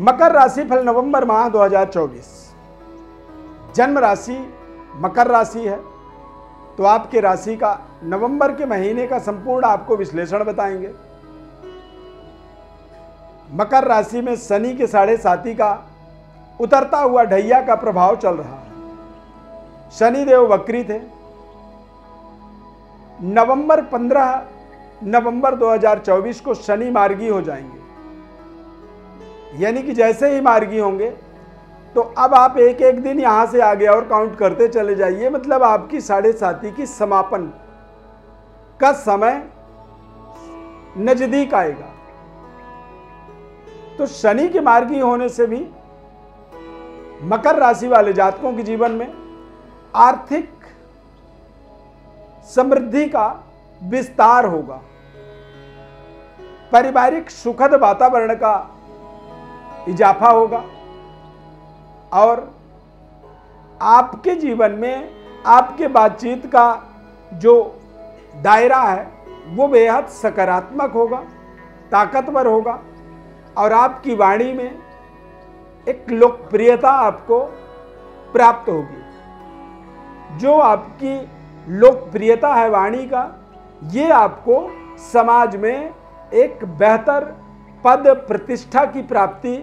मकर राशि फल नवंबर माह 2024। जन्म राशि मकर राशि है, तो आपके राशि का नवंबर के महीने का संपूर्ण आपको विश्लेषण बताएंगे। मकर राशि में शनि के 7.5 का उतरता हुआ ढैया का प्रभाव चल रहा है। शनिदेव वक्री थे। 15 नवंबर 2024 को शनि मार्गी हो जाएंगे, यानी कि जैसे ही मार्गी होंगे तो अब आप एक एक दिन यहां से आगे और काउंट करते चले जाइए, मतलब आपकी 7.5 की समापन का समय नजदीक आएगा। तो शनि के मार्गी होने से भी मकर राशि वाले जातकों के जीवन में आर्थिक समृद्धि का विस्तार होगा। पारिवारिक सुखद वातावरण का इजाफा होगा और आपके जीवन में आपके बातचीत का जो दायरा है वो बेहद सकारात्मक होगा, ताकतवर होगा और आपकी वाणी में एक लोकप्रियता आपको प्राप्त होगी। जो आपकी लोकप्रियता है वाणी का, ये आपको समाज में एक बेहतर पद प्रतिष्ठा की प्राप्ति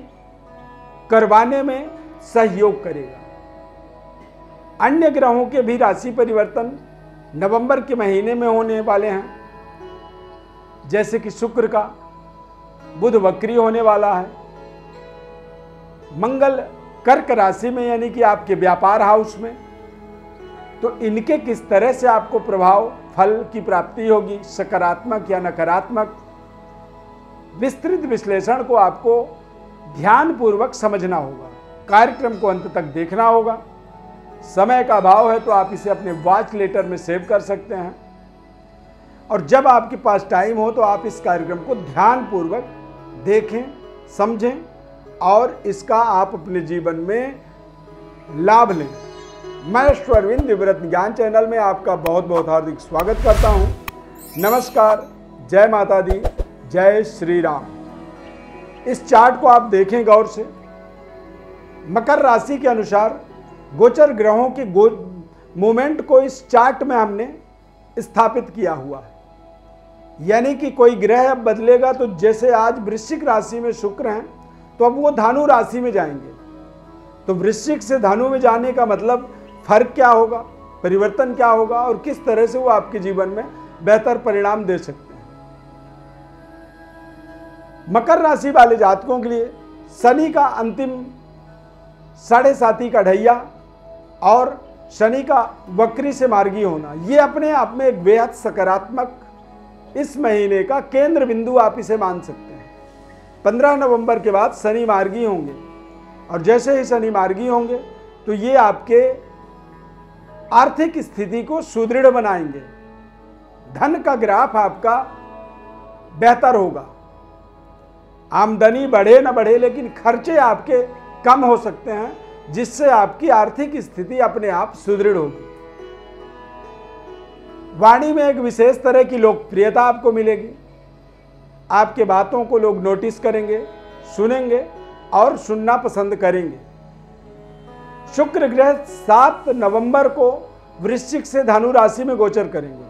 करवाने में सहयोग करेगा। अन्य ग्रहों के भी राशि परिवर्तन नवंबर के महीने में होने वाले हैं, जैसे कि शुक्र का बुध वक्री होने वाला है, मंगल कर्क राशि में यानी कि आपके व्यापार हाउस में। तो इनके किस तरह से आपको प्रभाव फल की प्राप्ति होगी, सकारात्मक या नकारात्मक, विस्तृत विश्लेषण को आपको ध्यानपूर्वक समझना होगा। कार्यक्रम को अंत तक देखना होगा। समय का अभाव है तो आप इसे अपने वॉच लेटर में सेव कर सकते हैं और जब आपके पास टाइम हो तो आप इस कार्यक्रम को ध्यानपूर्वक देखें, समझें और इसका आप अपने जीवन में लाभ लें। मैं अरविंद दिव्यव्रत ज्ञान चैनल में आपका बहुत बहुत हार्दिक स्वागत करता हूं। नमस्कार, जय माता दी, जय श्री राम। इस चार्ट को आप देखें गौर से। मकर राशि के अनुसार गोचर ग्रहों के मूवमेंट को इस चार्ट में हमने स्थापित किया हुआ है, यानी कि कोई ग्रह अब बदलेगा तो जैसे आज वृश्चिक राशि में शुक्र हैं तो अब वो धनु राशि में जाएंगे। तो वृश्चिक से धनु में जाने का मतलब फर्क क्या होगा, परिवर्तन क्या होगा और किस तरह से वो आपके जीवन में बेहतर परिणाम दे सकते हैं। मकर राशि वाले जातकों के लिए शनि का अंतिम 7.5 का ढैया और शनि का वक्री से मार्गी होना, ये अपने आप में एक बेहद सकारात्मक इस महीने का केंद्र बिंदु आप इसे मान सकते हैं। 15 नवंबर के बाद शनि मार्गी होंगे और जैसे ही शनि मार्गी होंगे तो ये आपके आर्थिक स्थिति को सुदृढ़ बनाएंगे। धन का ग्राफ आपका बेहतर होगा। आमदनी बढ़े न बढ़े लेकिन खर्चे आपके कम हो सकते हैं, जिससे आपकी आर्थिक स्थिति अपने आप सुदृढ़ होगी। वाणी में एक विशेष तरह की लोकप्रियता आपको मिलेगी। आपके बातों को लोग नोटिस करेंगे, सुनेंगे और सुनना पसंद करेंगे। शुक्र ग्रह 7 नवंबर को वृश्चिक से धनु राशि में गोचर करेंगे।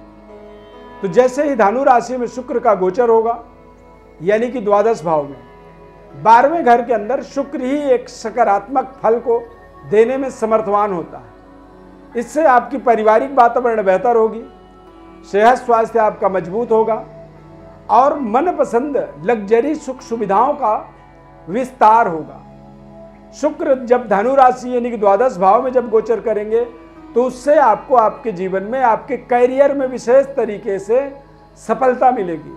तो जैसे ही धनु राशि में शुक्र का गोचर होगा, यानी कि द्वादश भाव में 12वें घर के अंदर शुक्र ही एक सकारात्मक फल को देने में समर्थवान होता है। इससे आपकी पारिवारिक वातावरण बेहतर होगी, सेहत स्वास्थ्य आपका मजबूत होगा और मनपसंद लग्जरी सुख सुविधाओं का विस्तार होगा। शुक्र जब धनु राशि यानी कि द्वादश भाव में जब गोचर करेंगे तो उससे आपको आपके जीवन में, आपके करियर में विशेष तरीके से सफलता मिलेगी।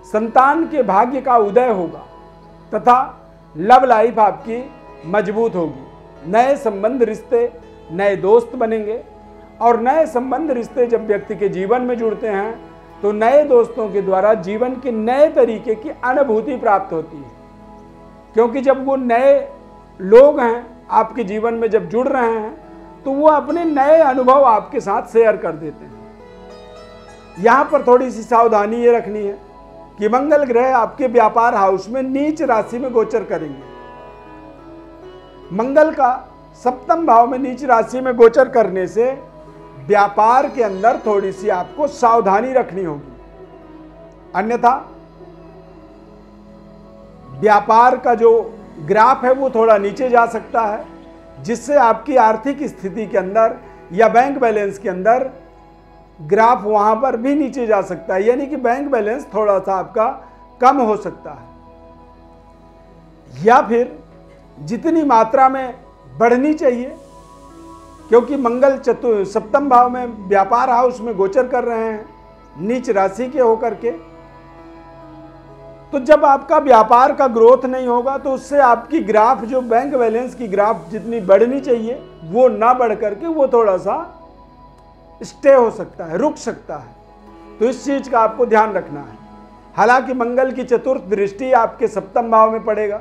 संतान के भाग्य का उदय होगा तथा लव लाइफ आपकी मजबूत होगी। नए संबंध रिश्ते, नए दोस्त बनेंगे और नए संबंध रिश्ते जब व्यक्ति के जीवन में जुड़ते हैं तो नए दोस्तों के द्वारा जीवन के नए तरीके की अनुभूति प्राप्त होती है, क्योंकि जब वो नए लोग हैं आपके जीवन में जब जुड़ रहे हैं तो वो अपने नए अनुभव आपके साथ शेयर कर देते हैं। यहाँ पर थोड़ी सी सावधानी ये रखनी है कि मंगल ग्रह आपके व्यापार हाउस में नीच राशि में गोचर करेंगे। मंगल का सप्तम भाव में नीच राशि में गोचर करने से व्यापार के अंदर थोड़ी सी आपको सावधानी रखनी होगी, अन्यथा व्यापार का जो ग्राफ है वो थोड़ा नीचे जा सकता है, जिससे आपकी आर्थिक स्थिति के अंदर या बैंक बैलेंस के अंदर ग्राफ वहां पर भी नीचे जा सकता है, यानी कि बैंक बैलेंस थोड़ा सा आपका कम हो सकता है, या फिर जितनी मात्रा में बढ़नी चाहिए, क्योंकि मंगल सप्तम भाव में व्यापार हाउस में गोचर कर रहे हैं नीच राशि के होकर के। तो जब आपका व्यापार का ग्रोथ नहीं होगा तो उससे आपकी ग्राफ, जो बैंक बैलेंस की ग्राफ जितनी बढ़नी चाहिए वो ना बढ़ करके वो थोड़ा सा स्टे हो सकता है, रुक सकता है। तो इस चीज का आपको ध्यान रखना है। हालांकि मंगल की चतुर्थ दृष्टि आपके सप्तम भाव में पड़ेगा,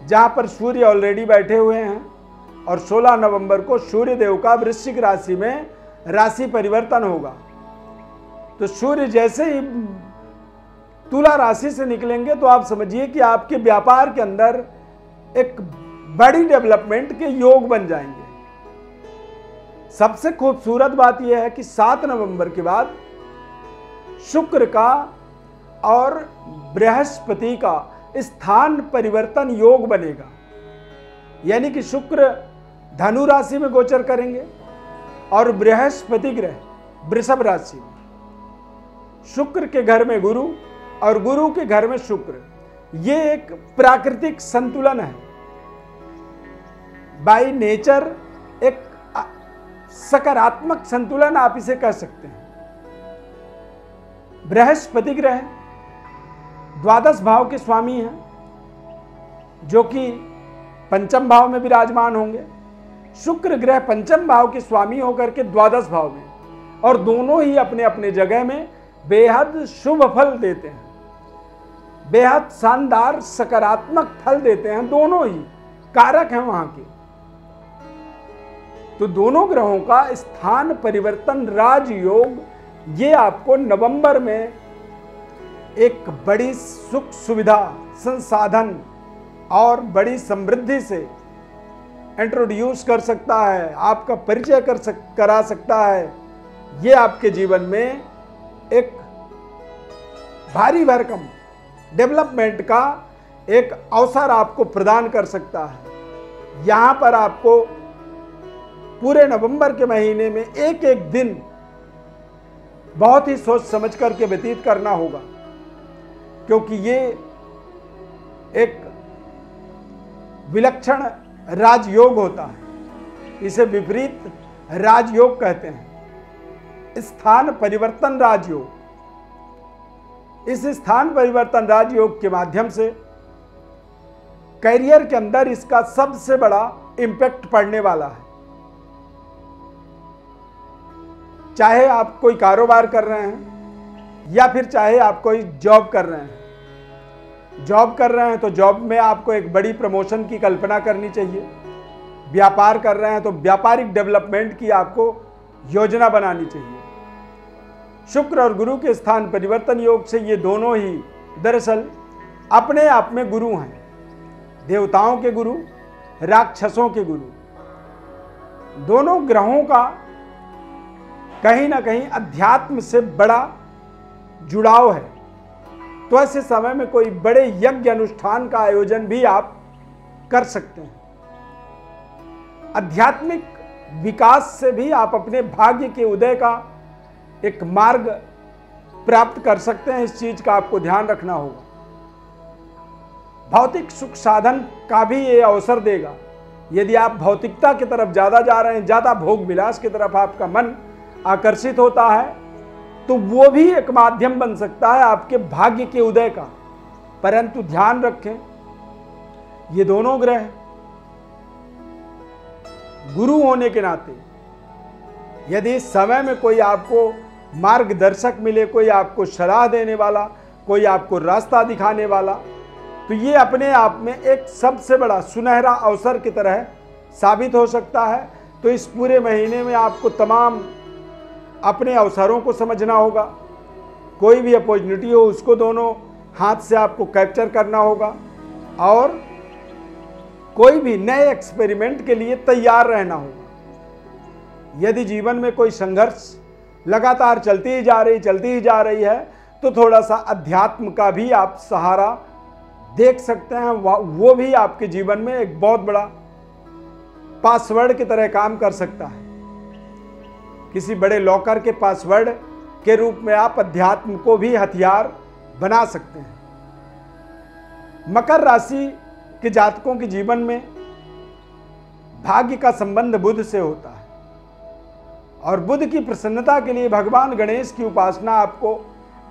जहां पर सूर्य ऑलरेडी बैठे हुए हैं, और 16 नवंबर को सूर्य देव का वृश्चिक राशि में राशि परिवर्तन होगा। तो सूर्य जैसे ही तुला राशि से निकलेंगे तो आप समझिए कि आपके व्यापार के अंदर एक बड़ी डेवलपमेंट के योग बन जाएंगे। सबसे खूबसूरत बात यह है कि 7 नवंबर के बाद शुक्र का और बृहस्पति का स्थान परिवर्तन योग बनेगा, यानी कि शुक्र धनु राशि में गोचर करेंगे और बृहस्पति ग्रह वृषभ राशि में। शुक्र के घर में गुरु और गुरु के घर में शुक्र, ये एक प्राकृतिक संतुलन है, बाय नेचर एक सकारात्मक संतुलन आप इसे कह सकते हैं। बृहस्पति ग्रह द्वादश भाव के स्वामी हैं, जो कि पंचम भाव में विराजमान होंगे। शुक्र ग्रह पंचम भाव के स्वामी होकर के द्वादश भाव में, और दोनों ही अपने अपने जगह में बेहद शुभ फल देते हैं, बेहद शानदार सकारात्मक फल देते हैं, दोनों ही कारक हैं वहां के। तो दोनों ग्रहों का स्थान परिवर्तन राजयोग, ये आपको नवंबर में एक बड़ी सुख सुविधा, संसाधन और बड़ी समृद्धि से इंट्रोड्यूस कर सकता है, आपका परिचय करा सकता है। ये आपके जीवन में एक भारी भरकम डेवलपमेंट का एक अवसर आपको प्रदान कर सकता है। यहां पर आपको पूरे नवंबर के महीने में एक एक दिन बहुत ही सोच समझ करके व्यतीत करना होगा, क्योंकि ये एक विलक्षण राजयोग होता है। इसे विपरीत राजयोग कहते हैं, स्थान परिवर्तन राजयोग। इस स्थान परिवर्तन राजयोग के माध्यम से करियर के अंदर इसका सबसे बड़ा इंपैक्ट पड़ने वाला है। चाहे आप कोई कारोबार कर रहे हैं या फिर चाहे आप कोई जॉब कर रहे हैं। जॉब कर रहे हैं तो जॉब में आपको एक बड़ी प्रमोशन की कल्पना करनी चाहिए। व्यापार कर रहे हैं तो व्यापारिक डेवलपमेंट की आपको योजना बनानी चाहिए। शुक्र और गुरु के स्थान परिवर्तन योग से ये दोनों ही दरअसल अपने आप में गुरु हैं, देवताओं के गुरु, राक्षसों के गुरु। दोनों ग्रहों का कहीं ना कहीं अध्यात्म से बड़ा जुड़ाव है। तो ऐसे समय में कोई बड़े यज्ञ अनुष्ठान का आयोजन भी आप कर सकते हैं। आध्यात्मिक विकास से भी आप अपने भाग्य के उदय का एक मार्ग प्राप्त कर सकते हैं। इस चीज का आपको ध्यान रखना होगा। भौतिक सुख साधन का भी ये अवसर देगा। यदि आप भौतिकता की तरफ ज्यादा जा रहे हैं, ज्यादा भोग विलास की तरफ आपका मन आकर्षित होता है, तो वो भी एक माध्यम बन सकता है आपके भाग्य के उदय का। परंतु ध्यान रखें, ये दोनों ग्रह गुरु होने के नाते यदि इस समय में कोई आपको मार्गदर्शक मिले, कोई आपको सलाह देने वाला, कोई आपको रास्ता दिखाने वाला, तो ये अपने आप में एक सबसे बड़ा सुनहरा अवसर की तरह साबित हो सकता है। तो इस पूरे महीने में आपको तमाम अपने अवसरों को समझना होगा। कोई भी अपॉर्चुनिटी हो उसको दोनों हाथ से आपको कैप्चर करना होगा और कोई भी नए एक्सपेरिमेंट के लिए तैयार रहना होगा। यदि जीवन में कोई संघर्ष लगातार चलती ही जा रही है तो थोड़ा सा अध्यात्म का भी आप सहारा देख सकते हैं। वो भी आपके जीवन में एक बहुत बड़ा पासवर्ड की तरह काम कर सकता है। किसी बड़े लॉकर के पासवर्ड के रूप में आप अध्यात्म को भी हथियार बना सकते हैं। मकर राशि के जातकों के जीवन में भाग्य का संबंध बुध से होता है और बुध की प्रसन्नता के लिए भगवान गणेश की उपासना आपको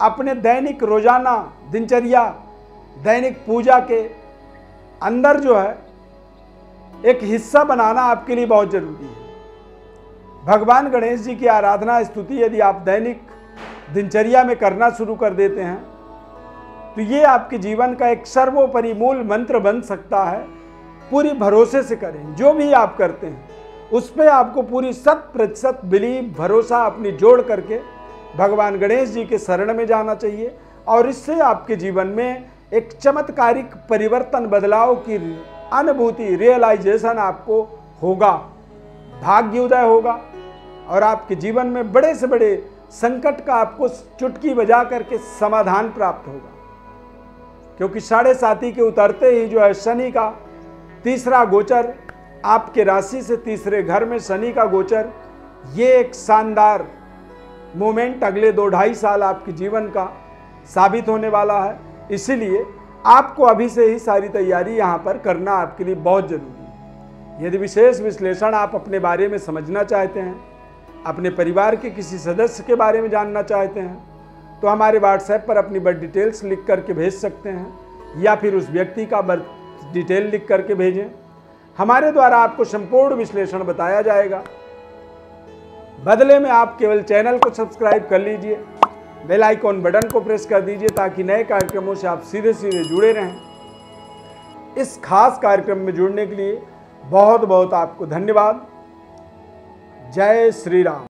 अपने दैनिक रोजाना दिनचर्या दैनिक पूजा के अंदर जो है एक हिस्सा बनाना आपके लिए बहुत जरूरी है। भगवान गणेश जी की आराधना स्तुति यदि आप दैनिक दिनचर्या में करना शुरू कर देते हैं तो ये आपके जीवन का एक सर्वोपरि मूल मंत्र बन सकता है। पूरी भरोसे से करें, जो भी आप करते हैं उस पर आपको पूरी 100% बिलीव भरोसा अपनी जोड़ करके भगवान गणेश जी के शरण में जाना चाहिए और इससे आपके जीवन में एक चमत्कारिक परिवर्तन बदलाव की अनुभूति रियलाइजेशन आपको होगा, भाग्योदय होगा और आपके जीवन में बड़े से बड़े संकट का आपको चुटकी बजा करके समाधान प्राप्त होगा। क्योंकि 7.5 के उतरते ही जो है शनि का तीसरा गोचर, आपके राशि से तीसरे घर में शनि का गोचर, ये एक शानदार मोमेंट अगले 2-2.5 साल आपके जीवन का साबित होने वाला है। इसीलिए आपको अभी से ही सारी तैयारी यहाँ पर करना आपके लिए बहुत जरूरी है। यदि विशेष विश्लेषण आप अपने बारे में समझना चाहते हैं, अपने परिवार के किसी सदस्य के बारे में जानना चाहते हैं तो हमारे व्हाट्सएप पर अपनी बर्थ डिटेल्स लिख करके भेज सकते हैं या फिर उस व्यक्ति का बर्थ डिटेल लिख करके भेजें। हमारे द्वारा आपको संपूर्ण विश्लेषण बताया जाएगा। बदले में आप केवल चैनल को सब्सक्राइब कर लीजिए, बेल आइकॉन बटन को प्रेस कर दीजिए ताकि नए कार्यक्रमों से आप सीधे सीधे जुड़े रहें। इस खास कार्यक्रम में जुड़ने के लिए बहुत बहुत आपको धन्यवाद। जय श्री राम।